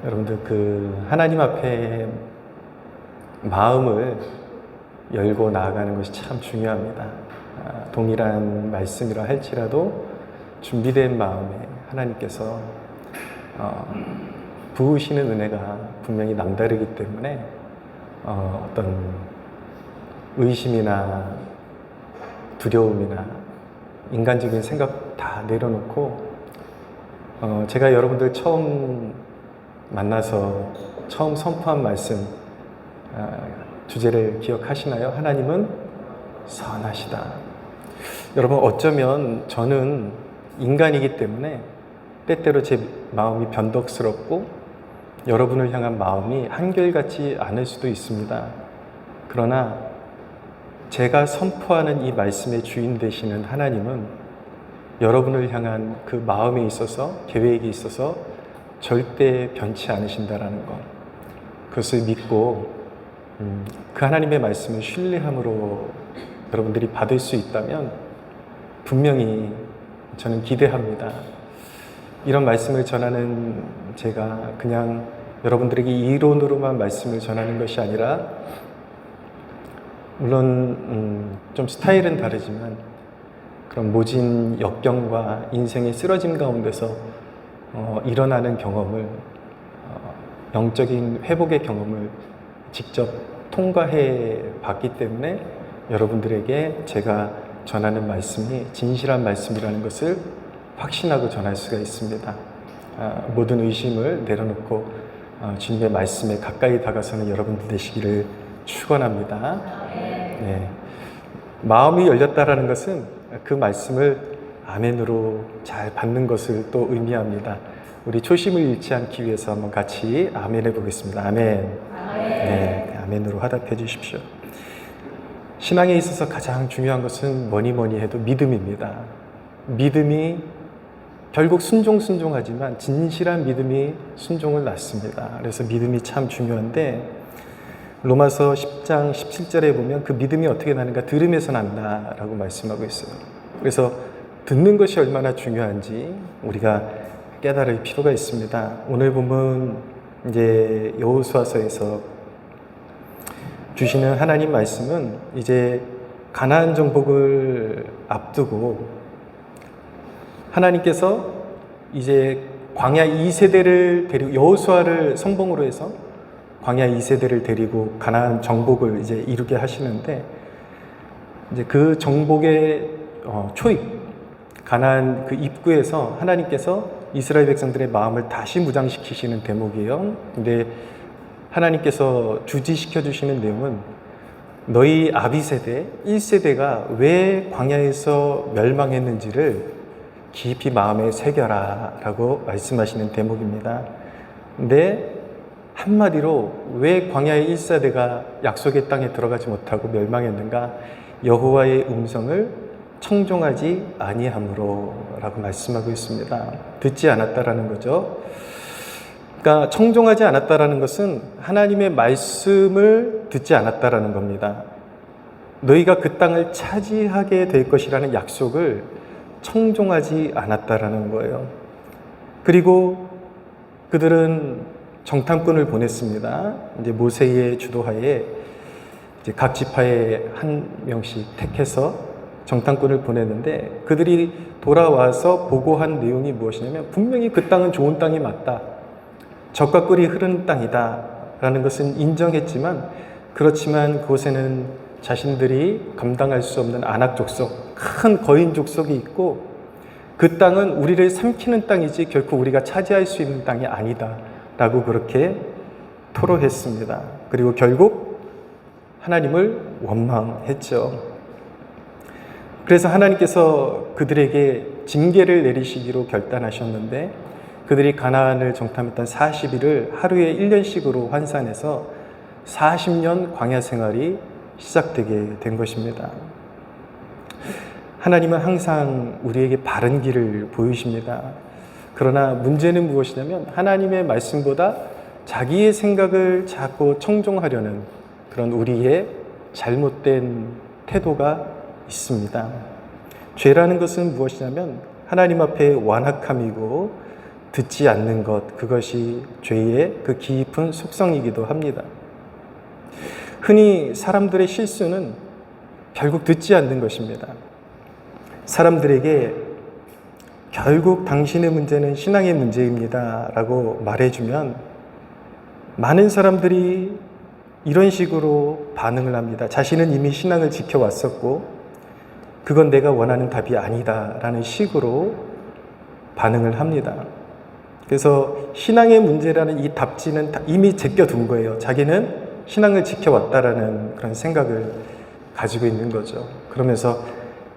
여러분들 하나님 앞에 마음을 열고 나아가는 것이 참 중요합니다. 동일한 말씀이라 할지라도 준비된 마음에 하나님께서 부으시는 은혜가 분명히 남다르기 때문에 어떤 의심이나 두려움이나 인간적인 생각 다 내려놓고 제가 여러분들 처음 만나서 처음 선포한 말씀 주제를 기억하시나요? 하나님은 선하시다. 여러분, 어쩌면 저는 인간이기 때문에 때때로 제 마음이 변덕스럽고 여러분을 향한 마음이 한결같지 않을 수도 있습니다. 그러나 제가 선포하는 이 말씀의 주인 되시는 하나님은 여러분을 향한 그 마음에 있어서, 계획에 있어서 절대 변치 않으신다라는 것, 그것을 믿고 그 하나님의 말씀을 신뢰함으로 여러분들이 받을 수 있다면 분명히 저는 기대합니다. 이런 말씀을 전하는 제가 그냥 여러분들에게 이론으로만 말씀을 전하는 것이 아니라, 물론 좀 스타일은 다르지만 그런 모진 역경과 인생의 쓰러짐 가운데서 일어나는 경험을, 영적인 회복의 경험을 직접 통과해 봤기 때문에 여러분들에게 제가 전하는 말씀이 진실한 말씀이라는 것을 확신하고 전할 수가 있습니다. 모든 의심을 내려놓고 주님의 말씀에 가까이 다가서는 여러분들 되시기를 축원합니다. 네. 마음이 열렸다라는 것은 그 말씀을 아멘으로 잘 받는 것을 또 의미합니다. 우리 초심을 잃지 않기 위해서 한번 같이 아멘 해보겠습니다. 아멘. 네, 아멘으로 화답해 주십시오. 신앙에 있어서 가장 중요한 것은 뭐니 해도 믿음입니다. 믿음이 결국 순종하지만 진실한 믿음이 순종을 낳습니다. 그래서 믿음이 참 중요한데, 로마서 10장 17절에 보면 그 믿음이 어떻게 나는가? 들음에서 난다라고 말씀하고 있어요. 그래서 듣는 것이 얼마나 중요한지 우리가 깨달을 필요가 있습니다. 오늘 보면 이제 여호수아서에서 주시는 하나님 말씀은 이제 가나안 정복을 앞두고 하나님께서 이제 광야 2세대를 데리고, 여호수아를 선봉으로 해서 광야 2세대를 데리고 가나안 정복을 이제 이루게 하시는데, 이제 그 정복의 초입, 가나안 그 입구에서 하나님께서 이스라엘 백성들의 마음을 다시 무장시키시는 대목이에요. 근데 하나님께서 주지시켜 주시는 내용은 너희 아비 세대 1세대가 왜 광야에서 멸망했는지를 깊이 마음에 새겨라 라고 말씀하시는 대목입니다. 근데 한마디로 왜 광야의 1세대가 약속의 땅에 들어가지 못하고 멸망했는가? 여호와의 음성을 청종하지 아니함으로 라고 말씀하고 있습니다. 듣지 않았다라는 거죠. 그러니까 청종하지 않았다라는 것은 하나님의 말씀을 듣지 않았다라는 겁니다. 너희가 그 땅을 차지하게 될 것이라는 약속을 청종하지 않았다라는 거예요. 그리고 그들은 정탐꾼을 보냈습니다. 이제 모세의 주도하에 이제 각 지파에 한 명씩 택해서 정탐꾼을 보냈는데, 그들이 돌아와서 보고한 내용이 무엇이냐면 분명히 그 땅은 좋은 땅이 맞다, 젖과 꿀이 흐르는 땅이다 라는 것은 인정했지만, 그렇지만 그곳에는 자신들이 감당할 수 없는 아낙 족속, 큰 거인 족속이 있고, 그 땅은 우리를 삼키는 땅이지 결코 우리가 차지할 수 있는 땅이 아니다 라고 그렇게 토로했습니다. 그리고 결국 하나님을 원망했죠. 그래서 하나님께서 그들에게 징계를 내리시기로 결단하셨는데, 그들이 가나안을 정탐했던 40일을 하루에 1년씩으로 환산해서 40년 광야 생활이 시작되게 된 것입니다. 하나님은 항상 우리에게 바른 길을 보이십니다. 그러나 문제는 무엇이냐면 하나님의 말씀보다 자기의 생각을 자꾸 청종하려는 그런 우리의 잘못된 태도가 있습니다. 죄라는 것은 무엇이냐면 하나님 앞에 완악함이고 듣지 않는 것, 그것이 죄의 그 깊은 속성이기도 합니다. 흔히 사람들의 실수는 결국 듣지 않는 것입니다. 사람들에게 결국 당신의 문제는 신앙의 문제입니다 라고 말해주면 많은 사람들이 이런 식으로 반응을 합니다. 자신은 이미 신앙을 지켜왔었고 그건 내가 원하는 답이 아니다 라는 식으로 반응을 합니다. 그래서 신앙의 문제라는 이 답지는 이미 제껴둔 거예요. 자기는 신앙을 지켜왔다라는 그런 생각을 가지고 있는 거죠. 그러면서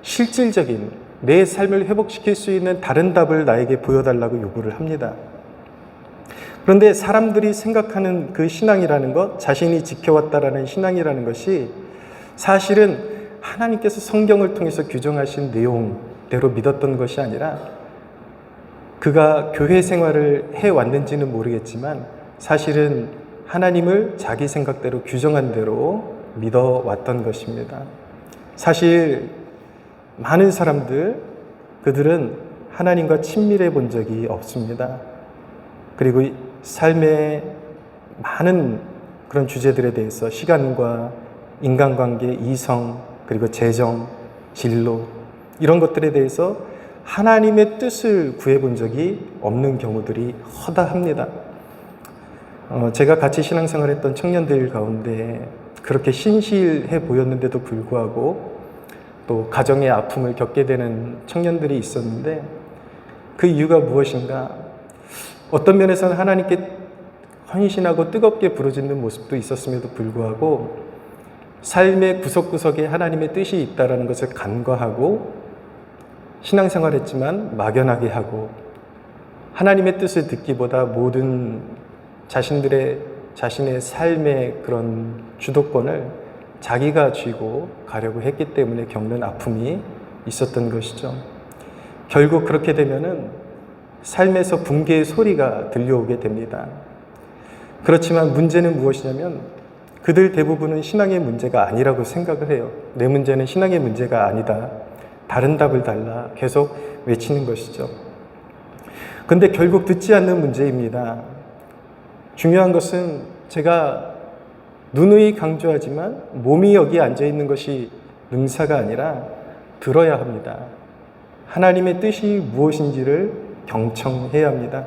실질적인 내 삶을 회복시킬 수 있는 다른 답을 나에게 보여달라고 요구를 합니다. 그런데 사람들이 생각하는 그 신앙이라는 것, 자신이 지켜왔다라는 신앙이라는 것이 사실은 하나님께서 성경을 통해서 규정하신 내용대로 믿었던 것이 아니라 그가 교회 생활을 해왔는지는 모르겠지만 사실은 하나님을 자기 생각대로 규정한 대로 믿어왔던 것입니다. 사실 많은 사람들, 그들은 하나님과 친밀해 본 적이 없습니다. 그리고 삶의 많은 그런 주제들에 대해서 시간과 인간관계, 이성, 그리고 재정, 진로 이런 것들에 대해서 하나님의 뜻을 구해본 적이 없는 경우들이 허다합니다. 제가 같이 신앙생활했던 청년들 가운데 그렇게 신실해 보였는데도 불구하고 또 가정의 아픔을 겪게 되는 청년들이 있었는데 그 이유가 무엇인가? 어떤 면에서는 하나님께 헌신하고 뜨겁게 부르짖는 모습도 있었음에도 불구하고 삶의 구석구석에 하나님의 뜻이 있다는 것을 간과하고 신앙생활했지만 막연하게 하고 하나님의 뜻을 듣기보다 모든 자신의 삶의 그런 주도권을 자기가 쥐고 가려고 했기 때문에 겪는 아픔이 있었던 것이죠. 결국 그렇게 되면은 삶에서 붕괴의 소리가 들려오게 됩니다. 그렇지만 문제는 무엇이냐면 그들 대부분은 신앙의 문제가 아니라고 생각을 해요. 내 문제는 신앙의 문제가 아니다. 다른 답을 달라 계속 외치는 것이죠. 근데 결국 듣지 않는 문제입니다. 중요한 것은 제가 누누이 강조하지만 몸이 여기 앉아 있는 것이 능사가 아니라 들어야 합니다. 하나님의 뜻이 무엇인지를 경청해야 합니다.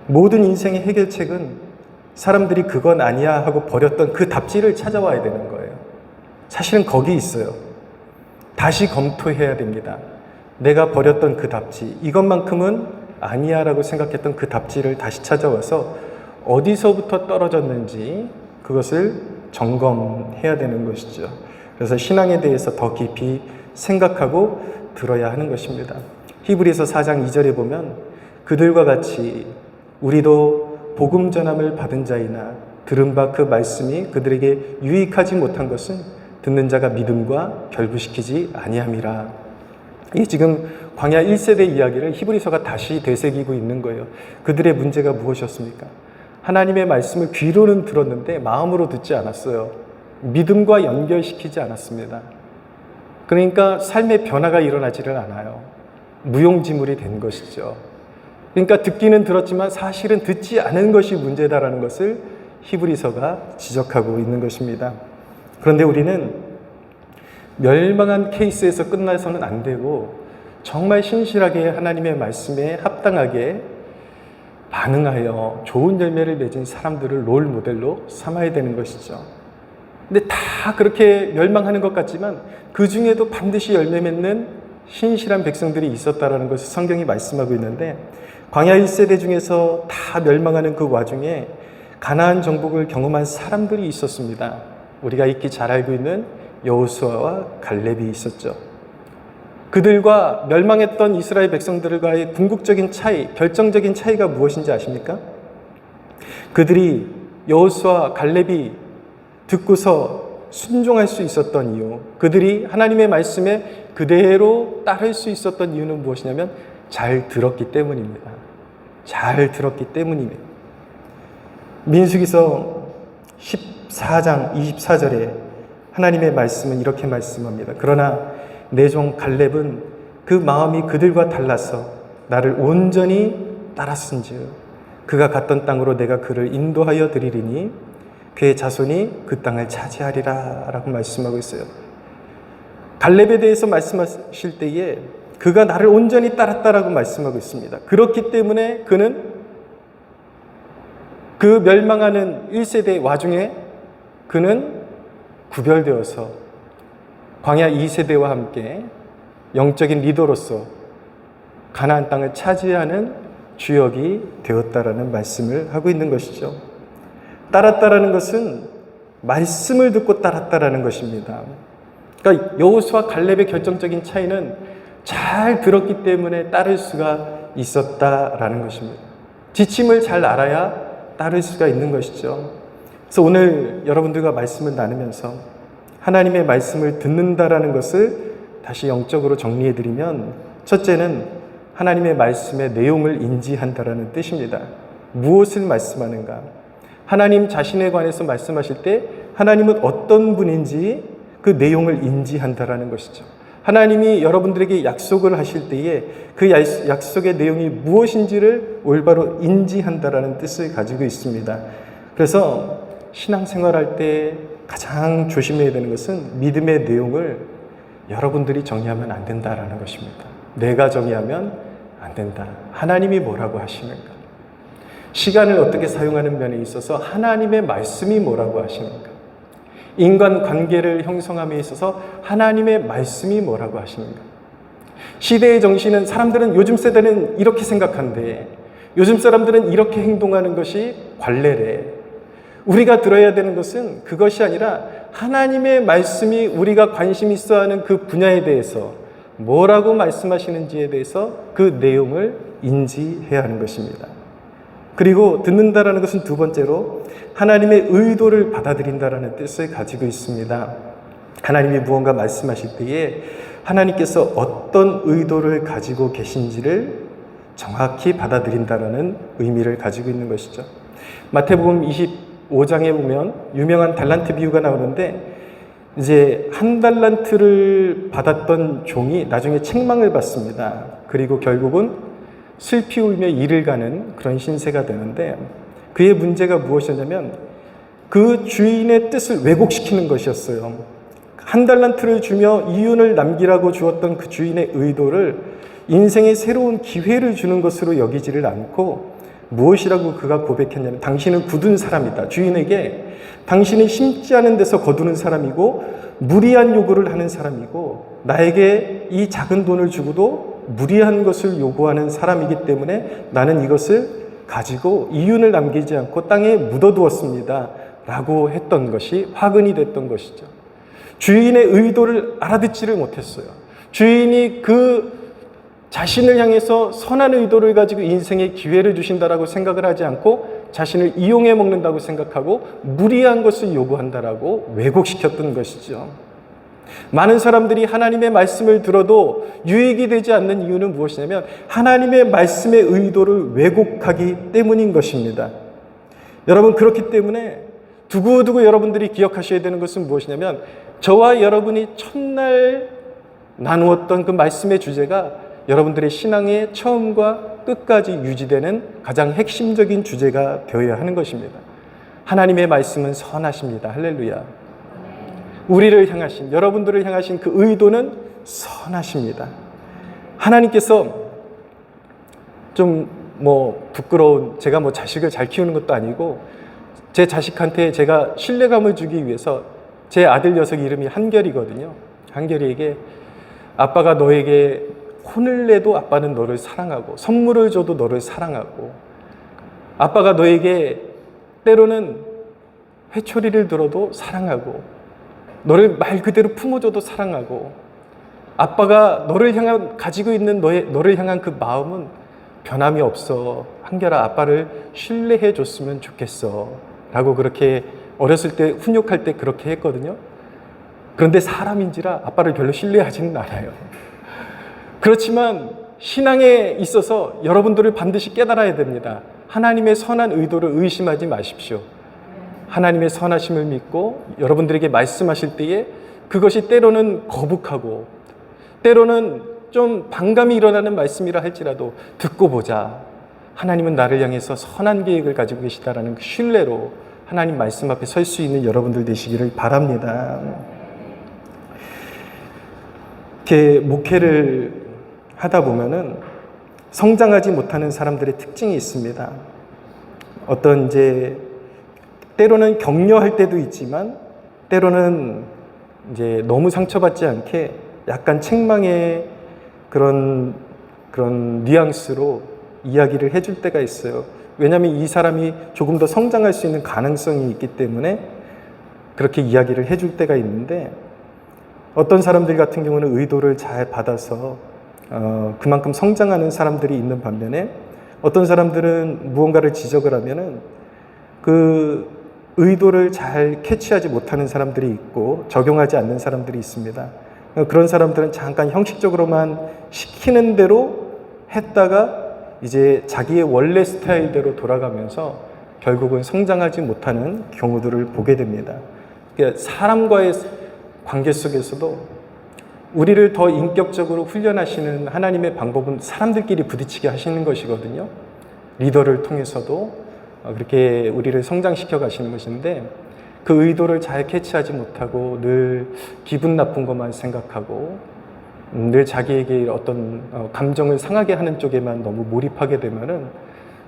모든 인생의 해결책은 사람들이 그건 아니야 하고 버렸던 그 답지를 찾아와야 되는 거예요. 사실은 거기 있어요. 다시 검토해야 됩니다. 내가 버렸던 그 답지, 이것만큼은 아니야 라고 생각했던 그 답지를 다시 찾아와서 어디서부터 떨어졌는지 그것을 점검해야 되는 것이죠. 그래서 신앙에 대해서 더 깊이 생각하고 들어야 하는 것입니다. 히브리서 4장 2절에 보면 그들과 같이 우리도 복음 전함을 받은 자이나 들은 바 그 말씀이 그들에게 유익하지 못한 것은 듣는 자가 믿음과 결부시키지 아니함이라. 이게 지금 광야 1세대 이야기를 히브리서가 다시 되새기고 있는 거예요. 그들의 문제가 무엇이었습니까? 하나님의 말씀을 귀로는 들었는데 마음으로 듣지 않았어요. 믿음과 연결시키지 않았습니다. 그러니까 삶의 변화가 일어나지를 않아요. 무용지물이 된 것이죠. 그러니까 듣기는 들었지만 사실은 듣지 않은 것이 문제다라는 것을 히브리서가 지적하고 있는 것입니다. 그런데 우리는 멸망한 케이스에서 끝나서는 안 되고 정말 신실하게 하나님의 말씀에 합당하게 반응하여 좋은 열매를 맺은 사람들을 롤 모델로 삼아야 되는 것이죠. 근데 다 그렇게 멸망하는 것 같지만 그 중에도 반드시 열매 맺는 신실한 백성들이 있었다라는 것을 성경이 말씀하고 있는데 광야 1세대 중에서 다 멸망하는 그 와중에 가나안 정복을 경험한 사람들이 있었습니다. 우리가 익히 잘 알고 있는 여호수아와 갈렙이 있었죠. 그들과 멸망했던 이스라엘 백성들과의 궁극적인 차이, 결정적인 차이가 무엇인지 아십니까? 그들이 여호수아, 갈렙이 듣고서 순종할 수 있었던 이유, 그들이 하나님의 말씀에 그대로 따를 수 있었던 이유는 무엇이냐면 잘 들었기 때문입니다. 잘 들었기 때문입니다. 민수기서 14장 24절에 하나님의 말씀은 이렇게 말씀합니다. 그러나 내 종 갈렙은 그 마음이 그들과 달라서 나를 온전히 따랐은즉 그가 갔던 땅으로 내가 그를 인도하여 드리리니 그의 자손이 그 땅을 차지하리라 라고 말씀하고 있어요. 갈렙에 대해서 말씀하실 때에 그가 나를 온전히 따랐다라고 말씀하고 있습니다. 그렇기 때문에 그는 그 멸망하는 1세대 와중에 그는 구별되어서 광야 2세대와 함께 영적인 리더로서 가나안 땅을 차지하는 주역이 되었다라는 말씀을 하고 있는 것이죠. 따랐다라는 것은 말씀을 듣고 따랐다라는 것입니다. 그러니까 여호수아 갈렙의 결정적인 차이는 잘 들었기 때문에 따를 수가 있었다라는 것입니다. 지침을 잘 알아야 따를 수가 있는 것이죠. 그래서 오늘 여러분들과 말씀을 나누면서 하나님의 말씀을 듣는다라는 것을 다시 영적으로 정리해드리면, 첫째는 하나님의 말씀의 내용을 인지한다라는 뜻입니다. 무엇을 말씀하는가? 하나님 자신에 관해서 말씀하실 때 하나님은 어떤 분인지 그 내용을 인지한다라는 것이죠. 하나님이 여러분들에게 약속을 하실 때에 그 약속의 내용이 무엇인지를 올바로 인지한다라는 뜻을 가지고 있습니다. 그래서 신앙생활할 때 가장 조심해야 되는 것은 믿음의 내용을 여러분들이 정의하면 안 된다라는 것입니다. 내가 정의하면 안 된다. 하나님이 뭐라고 하시는가? 시간을 어떻게 사용하는 면에 있어서 하나님의 말씀이 뭐라고 하시는가? 인간 관계를 형성함에 있어서 하나님의 말씀이 뭐라고 하시는가? 시대의 정신은 사람들은 요즘 세대는 이렇게 생각한대. 요즘 사람들은 이렇게 행동하는 것이 관례래. 우리가 들어야 되는 것은 그것이 아니라 하나님의 말씀이 우리가 관심 있어 하는 그 분야에 대해서 뭐라고 말씀하시는지에 대해서 그 내용을 인지해야 하는 것입니다. 그리고 듣는다라는 것은 두 번째로 하나님의 의도를 받아들인다라는 뜻을 가지고 있습니다. 하나님이 무언가 말씀하실 때에 하나님께서 어떤 의도를 가지고 계신지를 정확히 받아들인다라는 의미를 가지고 있는 것이죠. 마태복음 25장에 보면 유명한 달란트 비유가 나오는데, 이제 한 달란트를 받았던 종이 나중에 책망을 받습니다. 그리고 결국은 슬피 울며 일을 가는 그런 신세가 되는데, 그의 문제가 무엇이었냐면 그 주인의 뜻을 왜곡시키는 것이었어요. 한 달란트를 주며 이윤을 남기라고 주었던 그 주인의 의도를 인생의 새로운 기회를 주는 것으로 여기지를 않고 무엇이라고 그가 고백했냐면, 당신은 굳은 사람이다. 주인에게 당신은 심지 않은 데서 거두는 사람이고 무리한 요구를 하는 사람이고 나에게 이 작은 돈을 주고도 무리한 것을 요구하는 사람이기 때문에 나는 이것을 가지고 이윤을 남기지 않고 땅에 묻어두었습니다 라고 했던 것이 화근이 됐던 것이죠. 주인의 의도를 알아듣지를 못했어요. 주인이 그 자신을 향해서 선한 의도를 가지고 인생의 기회를 주신다라고 생각을 하지 않고 자신을 이용해 먹는다고 생각하고 무리한 것을 요구한다라고 왜곡시켰던 것이죠. 많은 사람들이 하나님의 말씀을 들어도 유익이 되지 않는 이유는 무엇이냐면 하나님의 말씀의 의도를 왜곡하기 때문인 것입니다. 여러분, 그렇기 때문에 두고두고 여러분들이 기억하셔야 되는 것은 무엇이냐면, 저와 여러분이 첫날 나누었던 그 말씀의 주제가 여러분들의 신앙의 처음과 끝까지 유지되는 가장 핵심적인 주제가 되어야 하는 것입니다. 하나님의 말씀은 선하십니다. 할렐루야. 우리를 향하신, 여러분들을 향하신 그 의도는 선하십니다. 하나님께서 좀 부끄러운, 제가 자식을 잘 키우는 것도 아니고 제 자식한테 제가 신뢰감을 주기 위해서 제 아들 녀석 이름이 한결이거든요. 한결이에게 아빠가 너에게 혼을 내도 아빠는 너를 사랑하고 선물을 줘도 너를 사랑하고 아빠가 너에게 때로는 회초리를 들어도 사랑하고 너를 말 그대로 품어줘도 사랑하고 아빠가 너를 향한 가지고 있는 너를 향한 그 마음은 변함이 없어. 한결아, 아빠를 신뢰해 줬으면 좋겠어 라고 그렇게 어렸을 때 훈육할 때 그렇게 했거든요. 그런데 사람인지라 아빠를 별로 신뢰하지는 않아요. 그렇지만 신앙에 있어서 여러분들을 반드시 깨달아야 됩니다. 하나님의 선한 의도를 의심하지 마십시오. 하나님의 선하심을 믿고 여러분들에게 말씀하실 때에 그것이 때로는 거북하고 때로는 좀 반감이 일어나는 말씀이라 할지라도 듣고 보자. 하나님은 나를 향해서 선한 계획을 가지고 계시다라는 그 신뢰로 하나님 말씀 앞에 설 수 있는 여러분들 되시기를 바랍니다. 이렇게 목회를 하다 보면은 성장하지 못하는 사람들의 특징이 있습니다. 어떤 때로는 격려할 때도 있지만 때로는 너무 상처받지 않게 약간 책망의 그런 뉘앙스로 이야기를 해줄 때가 있어요. 왜냐하면 이 사람이 조금 더 성장할 수 있는 가능성이 있기 때문에 그렇게 이야기를 해줄 때가 있는데, 어떤 사람들 같은 경우는 의도를 잘 받아서 그만큼 성장하는 사람들이 있는 반면에, 어떤 사람들은 무언가를 지적을 하면은 그 의도를 잘 캐치하지 못하는 사람들이 있고 적용하지 않는 사람들이 있습니다. 그런 사람들은 잠깐 형식적으로만 시키는 대로 했다가 이제 자기의 원래 스타일대로 돌아가면서 결국은 성장하지 못하는 경우들을 보게 됩니다. 그러니까 사람과의 관계 속에서도 우리를 더 인격적으로 훈련하시는 하나님의 방법은 사람들끼리 부딪히게 하시는 것이거든요. 리더를 통해서도 그렇게 우리를 성장시켜 가시는 것인데, 그 의도를 잘 캐치하지 못하고 늘 기분 나쁜 것만 생각하고 늘 자기에게 어떤 감정을 상하게 하는 쪽에만 너무 몰입하게 되면은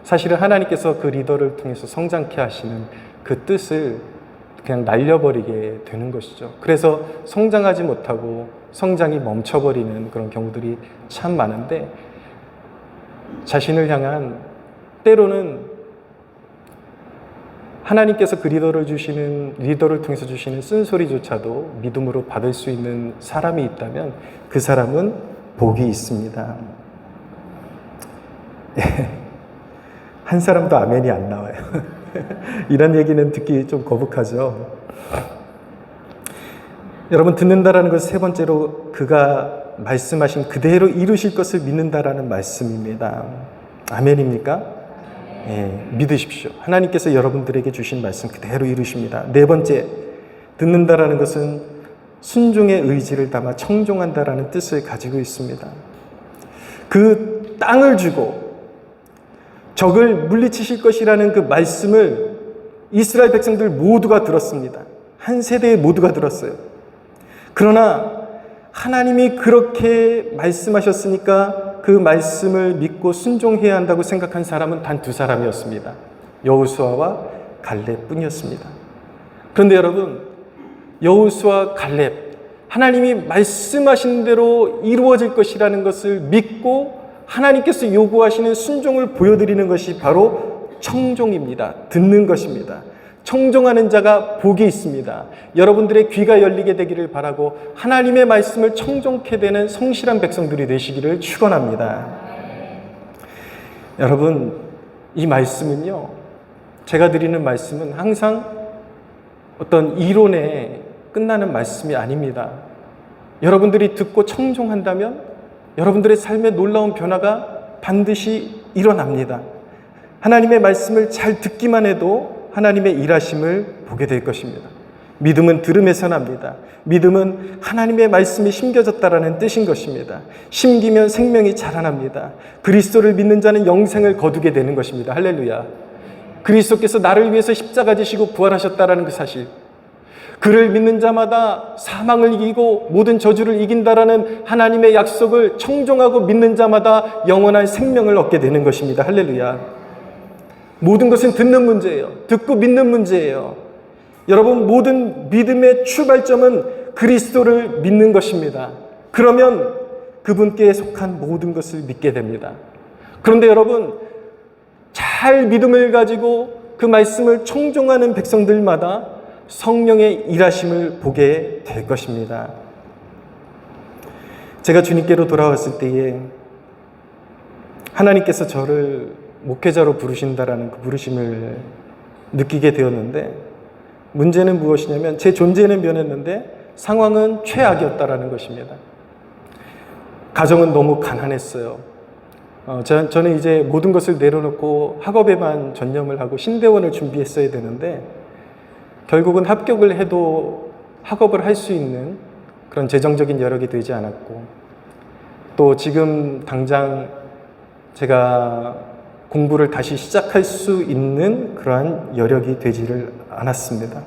사실은 하나님께서 그 리더를 통해서 성장케 하시는 그 뜻을 그냥 날려버리게 되는 것이죠. 그래서 성장하지 못하고 성장이 멈춰버리는 그런 경우들이 참 많은데, 자신을 향한 때로는 하나님께서 그 리더를 통해서 주시는 쓴소리조차도 믿음으로 받을 수 있는 사람이 있다면 그 사람은 복이 있습니다. 한 사람도 아멘이 안 나와요. 이런 얘기는 듣기 좀 거북하죠. 여러분, 듣는다라는 것은 세 번째로 그가 말씀하신 그대로 이루실 것을 믿는다라는 말씀입니다. 아멘입니까? 믿으십시오. 하나님께서 여러분들에게 주신 말씀 그대로 이루십니다. 네 번째, 듣는다라는 것은 순종의 의지를 담아 청종한다라는 뜻을 가지고 있습니다. 그 땅을 주고 적을 물리치실 것이라는 그 말씀을 이스라엘 백성들 모두가 들었습니다. 한 세대에 모두가 들었어요. 그러나 하나님이 그렇게 말씀하셨으니까 그 말씀을 믿고 순종해야 한다고 생각한 사람은 단 두 사람이었습니다. 여호수아와 갈렙뿐이었습니다. 그런데 여러분, 여호수아, 갈렙, 하나님이 말씀하신 대로 이루어질 것이라는 것을 믿고 하나님께서 요구하시는 순종을 보여드리는 것이 바로 청종입니다. 듣는 것입니다. 청종하는 자가 복이 있습니다. 여러분들의 귀가 열리게 되기를 바라고 하나님의 말씀을 청종케 되는 성실한 백성들이 되시기를 축원합니다. 여러분, 이 말씀은요, 제가 드리는 말씀은 항상 어떤 이론에 끝나는 말씀이 아닙니다. 여러분들이 듣고 청종한다면 여러분들의 삶에 놀라운 변화가 반드시 일어납니다. 하나님의 말씀을 잘 듣기만 해도 하나님의 일하심을 보게 될 것입니다. 믿음은 들음에서 납니다. 믿음은 하나님의 말씀이 심겨졌다라는 뜻인 것입니다. 심기면 생명이 자라납니다. 그리스도를 믿는 자는 영생을 거두게 되는 것입니다. 할렐루야. 그리스도께서 나를 위해서 십자가 지시고 부활하셨다라는 그 사실, 그를 믿는 자마다 사망을 이기고 모든 저주를 이긴다라는 하나님의 약속을 청종하고 믿는 자마다 영원한 생명을 얻게 되는 것입니다. 할렐루야. 모든 것은 듣는 문제예요. 듣고 믿는 문제예요. 여러분, 모든 믿음의 출발점은 그리스도를 믿는 것입니다. 그러면 그분께 속한 모든 것을 믿게 됩니다. 그런데 여러분, 잘 믿음을 가지고 그 말씀을 청종하는 백성들마다 성령의 일하심을 보게 될 것입니다. 제가 주님께로 돌아왔을 때에 하나님께서 저를 목회자로 부르신다라는 그 부르심을 느끼게 되었는데, 문제는 무엇이냐면 제 존재는 변했는데 상황은 최악이었다라는 것입니다. 가정은 너무 가난했어요. 저는 이제 모든 것을 내려놓고 학업에만 전념을 하고 신대원을 준비했어야 되는데 결국은 합격을 해도 학업을 할 수 있는 그런 재정적인 여력이 되지 않았고, 또 지금 당장 제가 공부를 다시 시작할 수 있는 그러한 여력이 되지를 않았습니다.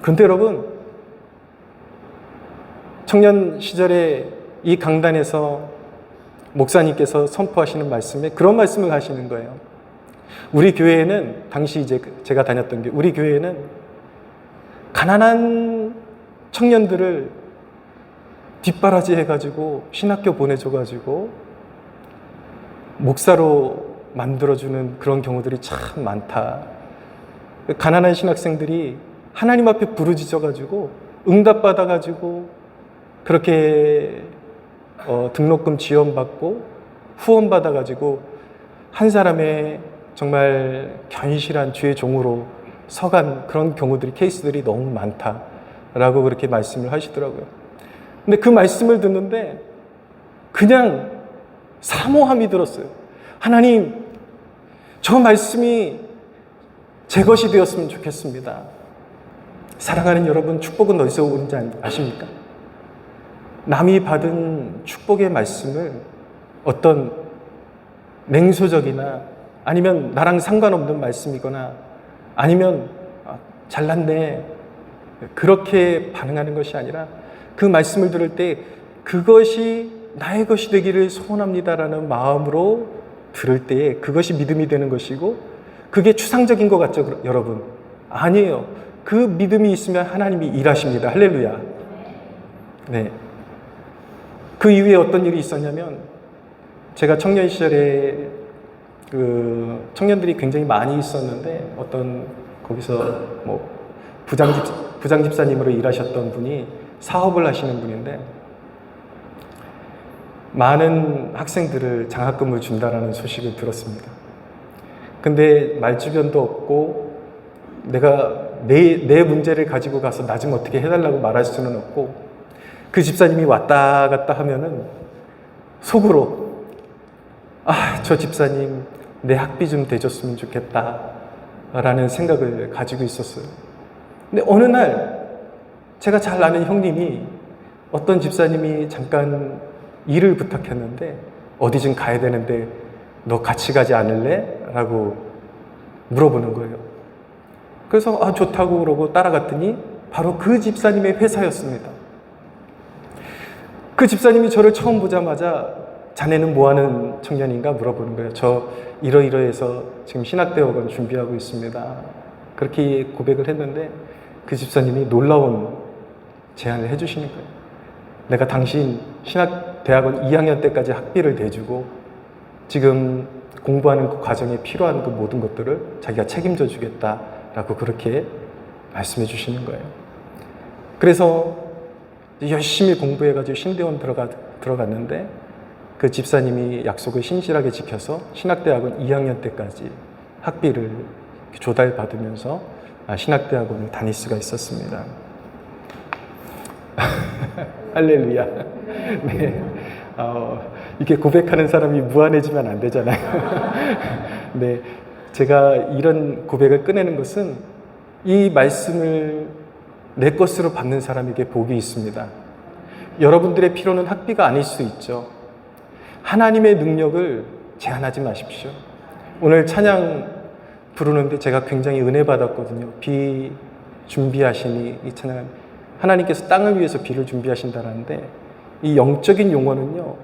그런데 여러분, 청년 시절에 이 강단에서 목사님께서 선포하시는 말씀에 그런 말씀을 하시는 거예요. 우리 교회에는, 당시 이제 제가 다녔던 게, 우리 교회에는 가난한 청년들을 뒷바라지 해가지고 신학교 보내줘가지고 목사로 만들어주는 그런 경우들이 참 많다. 가난한 신학생들이 하나님 앞에 부르짖어가지고 응답받아가지고 그렇게 등록금 지원받고 후원받아가지고 한 사람의 정말 견실한 주의 종으로 서간 그런 경우들이, 케이스들이 너무 많다라고 그렇게 말씀을 하시더라고요. 근데 그 말씀을 듣는데 그냥 사모함이 들었어요. 하나님, 저 말씀이 제 것이 되었으면 좋겠습니다. 사랑하는 여러분, 축복은 어디서 오는지 아십니까? 남이 받은 축복의 말씀을 어떤 냉소적이나 아니면 나랑 상관없는 말씀이거나 아니면 잘났네 그렇게 반응하는 것이 아니라 그 말씀을 들을 때 그것이 나의 것이 되기를 소원합니다라는 마음으로 들을 때에 그것이 믿음이 되는 것이고, 그게 추상적인 것 같죠, 여러분? 아니에요. 그 믿음이 있으면 하나님이 일하십니다. 할렐루야. 네. 그 이후에 어떤 일이 있었냐면, 제가 청년 시절에 청년들이 굉장히 많이 있었는데, 어떤 거기서 부장 집사님으로 일하셨던 분이 사업을 하시는 분인데, 많은 학생들을 장학금을 준다라는 소식을 들었습니다. 근데 말주변도 없고, 내가 내 문제를 가지고 가서 나 좀 어떻게 해달라고 말할 수는 없고, 그 집사님이 왔다 갔다 하면은 속으로, 저 집사님 내 학비 좀 대줬으면 좋겠다 라는 생각을 가지고 있었어요. 근데 어느 날 제가 잘 아는 형님이, 어떤 집사님이 잠깐 일을 부탁했는데 어디 좀 가야 되는데 너 같이 가지 않을래? 라고 물어보는 거예요. 그래서 좋다고 그러고 따라갔더니 바로 그 집사님의 회사였습니다. 그 집사님이 저를 처음 보자마자 자네는 뭐하는 청년인가 물어보는 거예요. 저 이러이러해서 지금 신학대학원 준비하고 있습니다. 그렇게 고백을 했는데 그 집사님이 놀라운 제안을 해주시는 거예요. 내가 당신 신학대학원 2학년 때까지 학비를 대주고 지금 공부하는 그 과정에 필요한 그 모든 것들을 자기가 책임져 주겠다라고 그렇게 말씀해 주시는 거예요. 그래서 열심히 공부해가지고 신대원 들어갔는데 그 집사님이 약속을 신실하게 지켜서 신학대학원 2학년 때까지 학비를 조달받으면서 신학대학원을 다닐 수가 있었습니다. 할렐루야. 네. 이렇게 고백하는 사람이 무한해지면 안 되잖아요. 네. 제가 이런 고백을 꺼내는 것은 이 말씀을 내 것으로 받는 사람에게 복이 있습니다. 여러분들의 필요는 학비가 아닐 수 있죠. 하나님의 능력을 제한하지 마십시오. 오늘 찬양 부르는데 제가 굉장히 은혜 받았거든요. 비 준비하시니, 이 찬양, 하나님께서 땅을 위해서 비를 준비하신다는데, 이 영적인 용어는요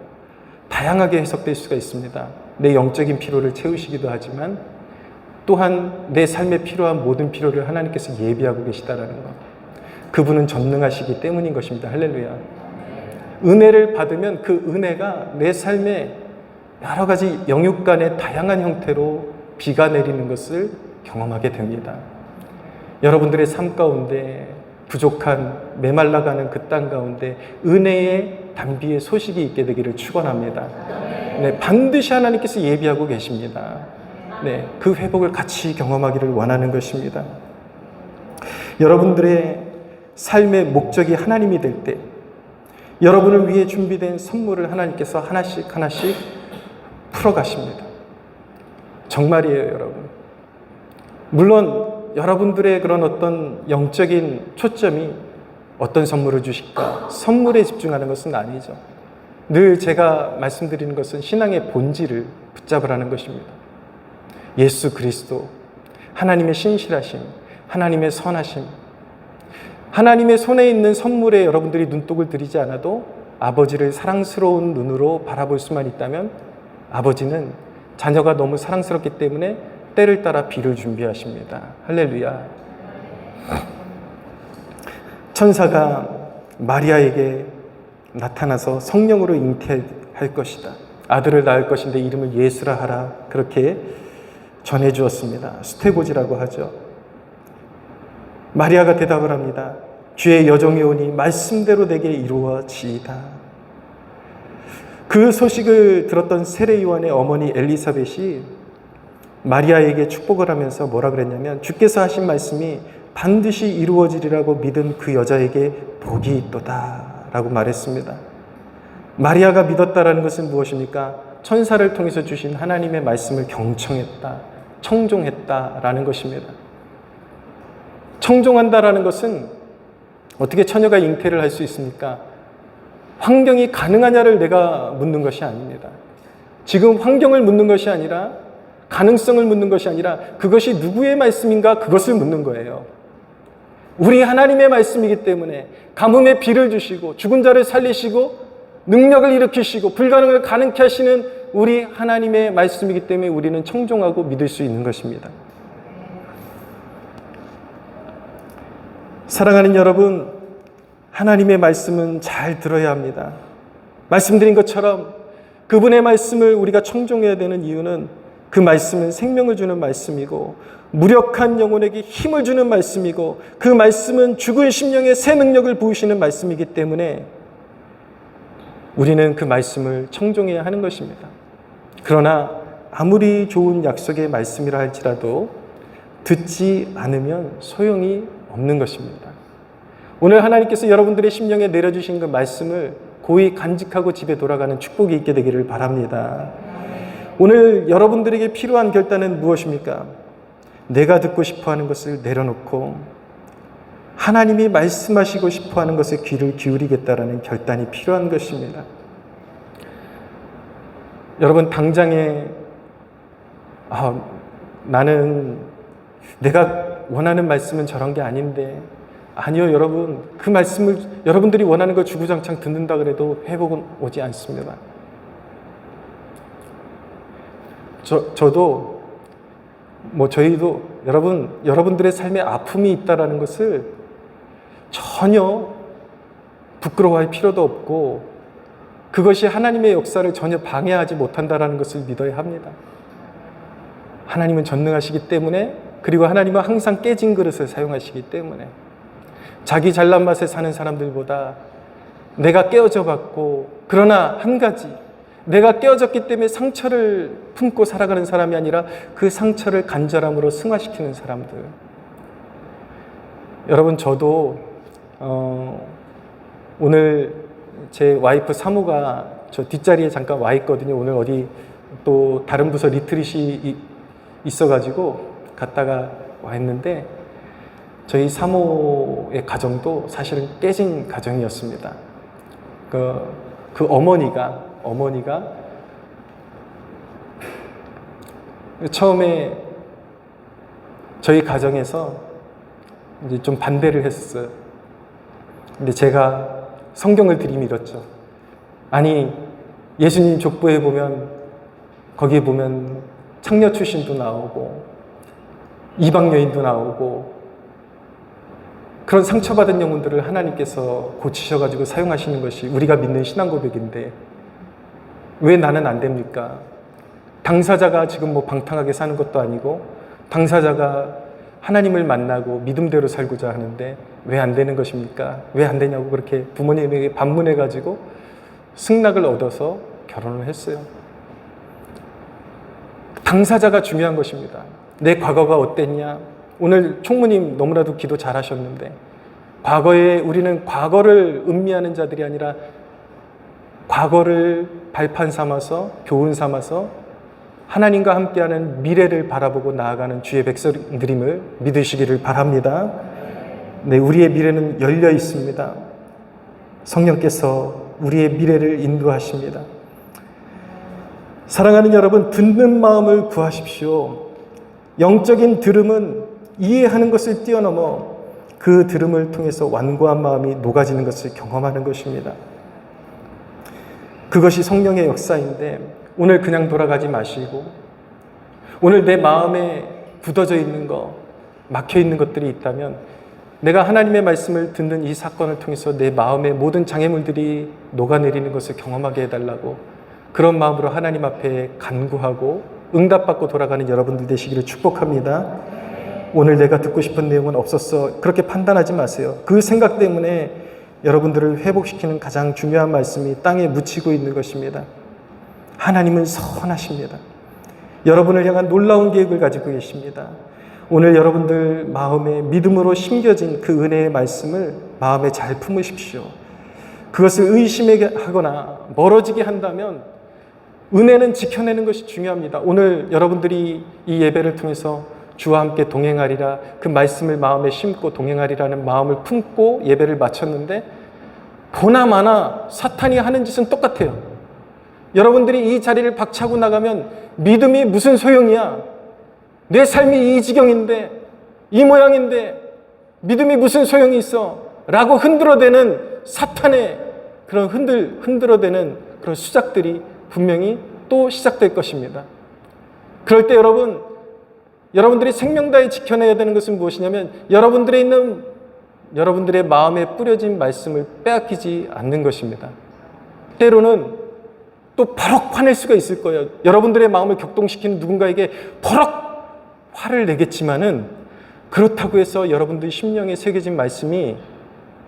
다양하게 해석될 수가 있습니다. 내 영적인 필요를 채우시기도 하지만 또한 내 삶에 필요한 모든 필요를 하나님께서 예비하고 계시다라는 것, 그분은 전능하시기 때문인 것입니다. 할렐루야. 은혜를 받으면 그 은혜가 내 삶에 여러 가지 영육 간의 다양한 형태로 비가 내리는 것을 경험하게 됩니다. 여러분들의 삶 가운데 부족한 메말라가는 그 땅 가운데 은혜의 단비의 소식이 있게 되기를 축원합니다. 네, 반드시 하나님께서 예비하고 계십니다. 네, 그 회복을 같이 경험하기를 원하는 것입니다. 여러분들의 삶의 목적이 하나님이 될 때 여러분을 위해 준비된 선물을 하나님께서 하나씩 하나씩 풀어가십니다. 정말이에요, 여러분. 물론 여러분들의 그런 어떤 영적인 초점이 어떤 선물을 주실까, 선물에 집중하는 것은 아니죠. 늘 제가 말씀드리는 것은 신앙의 본질을 붙잡으라는 것입니다. 예수 그리스도, 하나님의 신실하심, 하나님의 선하심, 하나님의 손에 있는 선물에 여러분들이 눈독을 들이지 않아도 아버지를 사랑스러운 눈으로 바라볼 수만 있다면 아버지는 자녀가 너무 사랑스럽기 때문에 때를 따라 비를 준비하십니다. 할렐루야. 천사가 마리아에게 나타나서 성령으로 잉태할 것이다. 아들을 낳을 것인데 이름을 예수라 하라. 그렇게 전해 주었습니다. 수태고지라고 하죠. 마리아가 대답을 합니다. 주의 여종이 오니 말씀대로 내게 이루어지이다. 그 소식을 들었던 세례 요한의 어머니 엘리사벳이 마리아에게 축복을 하면서 뭐라 그랬냐면 주께서 하신 말씀이 반드시 이루어지리라고 믿은 그 여자에게 복이 있도다 라고 말했습니다. 마리아가 믿었다라는 것은 무엇입니까? 천사를 통해서 주신 하나님의 말씀을 경청했다, 청종했다라는 것입니다. 청종한다라는 것은 어떻게 처녀가 잉태를 할 수 있습니까? 환경이 가능하냐를 내가 묻는 것이 아닙니다. 지금 환경을 묻는 것이 아니라 가능성을 묻는 것이 아니라 그것이 누구의 말씀인가 그것을 묻는 거예요. 우리 하나님의 말씀이기 때문에 가뭄에 비를 주시고 죽은 자를 살리시고 능력을 일으키시고 불가능을 가능케 하시는 우리 하나님의 말씀이기 때문에 우리는 청종하고 믿을 수 있는 것입니다. 사랑하는 여러분, 하나님의 말씀은 잘 들어야 합니다. 말씀드린 것처럼 그분의 말씀을 우리가 청종해야 되는 이유는 그 말씀은 생명을 주는 말씀이고 무력한 영혼에게 힘을 주는 말씀이고 그 말씀은 죽은 심령에 새 능력을 부으시는 말씀이기 때문에 우리는 그 말씀을 청종해야 하는 것입니다. 그러나 아무리 좋은 약속의 말씀이라 할지라도 듣지 않으면 소용이 없는 것입니다. 오늘 하나님께서 여러분들의 심령에 내려주신 그 말씀을 고이 간직하고 집에 돌아가는 축복이 있게 되기를 바랍니다. 오늘 여러분들에게 필요한 결단은 무엇입니까? 내가 듣고 싶어하는 것을 내려놓고 하나님이 말씀하시고 싶어하는 것에 귀를 기울이겠다라는 결단이 필요한 것입니다. 여러분 당장에 나는 내가 원하는 말씀은 저런 게 아닌데 아니요 여러분 그 말씀을 여러분들이 원하는 걸 주구장창 듣는다 그래도 회복은 오지 않습니다. 저도 저희도 여러분들의 삶에 아픔이 있다라는 것을 전혀 부끄러워할 필요도 없고 그것이 하나님의 역사를 전혀 방해하지 못한다라는 것을 믿어야 합니다. 하나님은 전능하시기 때문에 그리고 하나님은 항상 깨진 그릇을 사용하시기 때문에 자기 잘난 맛에 사는 사람들보다 내가 깨어져 봤고 그러나 한 가지 내가 깨어졌기 때문에 상처를 품고 살아가는 사람이 아니라 그 상처를 간절함으로 승화시키는 사람들. 여러분 저도 오늘 제 와이프 사모가 저 뒷자리에 잠깐 와 있거든요. 오늘 어디 또 다른 부서 리트릿이 있어가지고 갔다가 와 있는데 저희 사모의 가정도 사실은 깨진 가정이었습니다. 그 어머니가 처음에 저희 가정에서 이제 좀 반대를 했었어요. 근데 제가 성경을 들이밀었죠. 아니 예수님 족보에 보면 거기에 보면 창녀 출신도 나오고 이방 여인도 나오고 그런 상처받은 영혼들을 하나님께서 고치셔가지고 사용하시는 것이 우리가 믿는 신앙 고백인데 왜 나는 안 됩니까? 당사자가 지금 방탕하게 사는 것도 아니고 당사자가 하나님을 만나고 믿음대로 살고자 하는데 왜 안 되는 것입니까? 왜 안 되냐고 그렇게 부모님에게 반문해가지고 승낙을 얻어서 결혼을 했어요. 당사자가 중요한 것입니다. 내 과거가 어땠냐? 오늘 총무님 너무나도 기도 잘하셨는데 과거에 우리는 과거를 음미하는 자들이 아니라 과거를 발판 삼아서 교훈 삼아서 하나님과 함께하는 미래를 바라보고 나아가는 주의 백성들임을 믿으시기를 바랍니다. 네, 우리의 미래는 열려 있습니다. 성령께서 우리의 미래를 인도하십니다. 사랑하는 여러분, 듣는 마음을 구하십시오. 영적인 들음은 이해하는 것을 뛰어넘어 그 들음을 통해서 완고한 마음이 녹아지는 것을 경험하는 것입니다. 그것이 성령의 역사인데 오늘 그냥 돌아가지 마시고 오늘 내 마음에 굳어져 있는 거, 막혀 있는 것들이 있다면 내가 하나님의 말씀을 듣는 이 사건을 통해서 내 마음의 모든 장애물들이 녹아내리는 것을 경험하게 해달라고 그런 마음으로 하나님 앞에 간구하고 응답받고 돌아가는 여러분들 되시기를 축복합니다. 오늘 내가 듣고 싶은 내용은 없었어. 그렇게 판단하지 마세요. 그 생각 때문에 여러분들을 회복시키는 가장 중요한 말씀이 땅에 묻히고 있는 것입니다. 하나님은 선하십니다. 여러분을 향한 놀라운 계획을 가지고 계십니다. 오늘 여러분들 마음에 믿음으로 심겨진 그 은혜의 말씀을 마음에 잘 품으십시오. 그것을 의심하거나 멀어지게 한다면 은혜는 지켜내는 것이 중요합니다. 오늘 여러분들이 이 예배를 통해서 주와 함께 동행하리라, 그 말씀을 마음에 심고 동행하리라는 마음을 품고 예배를 마쳤는데 보나마나 사탄이 하는 짓은 똑같아요. 여러분들이 이 자리를 박차고 나가면 믿음이 무슨 소용이야? 내 삶이 이 지경인데, 이 모양인데 믿음이 무슨 소용이 있어? 라고 흔들어대는 사탄의 그런 흔들어대는 그런 수작들이 분명히 또 시작될 것입니다. 그럴 때 여러분들이 생명다해 지켜내야 되는 것은 무엇이냐면 여러분들의 마음에 뿌려진 말씀을 빼앗기지 않는 것입니다. 때로는 또 버럭 화낼 수가 있을 거예요. 여러분들의 마음을 격동시키는 누군가에게 버럭 화를 내겠지만은 그렇다고 해서 여러분들 심령에 새겨진 말씀이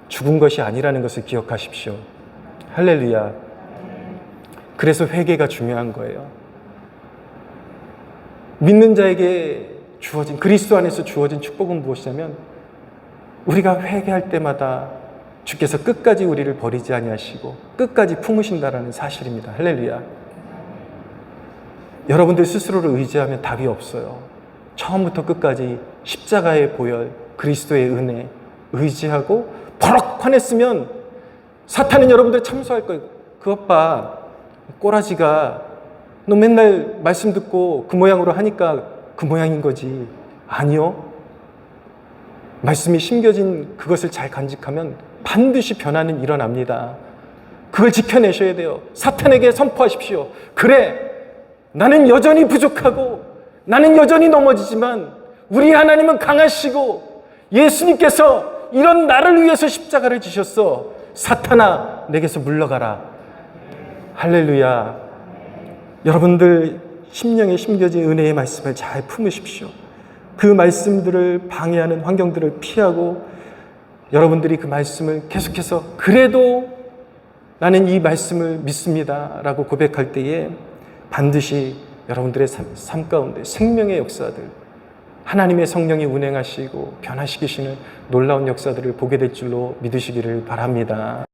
죽은 것이 아니라는 것을 기억하십시오. 할렐루야. 그래서 회개가 중요한 거예요. 믿는 자에게 주어진, 그리스도 안에서 주어진 축복은 무엇이냐면 우리가 회개할 때마다 주께서 끝까지 우리를 버리지 아니하시고 끝까지 품으신다라는 사실입니다. 할렐루야. 여러분들 스스로를 의지하면 답이 없어요. 처음부터 끝까지 십자가의 보혈, 그리스도의 은혜 의지하고 버럭 화냈으면 사탄은 여러분들 참소할 거예요. 그것 봐, 꼬라지가 너 맨날 말씀 듣고 그 모양으로 하니까 그 모양인 거지. 아니요. 말씀이 심겨진 그것을 잘 간직하면 반드시 변화는 일어납니다. 그걸 지켜내셔야 돼요. 사탄에게 선포하십시오. 그래, 나는 여전히 부족하고 나는 여전히 넘어지지만 우리 하나님은 강하시고 예수님께서 이런 나를 위해서 십자가를 지셨어. 사탄아, 내게서 물러가라. 할렐루야. 여러분들 심령에 심겨진 은혜의 말씀을 잘 품으십시오. 그 말씀들을 방해하는 환경들을 피하고 여러분들이 그 말씀을 계속해서 그래도 나는 이 말씀을 믿습니다 라고 고백할 때에 반드시 여러분들의 삶 가운데 생명의 역사들, 하나님의 성령이 운행하시고 변화시키시는 놀라운 역사들을 보게 될 줄로 믿으시기를 바랍니다.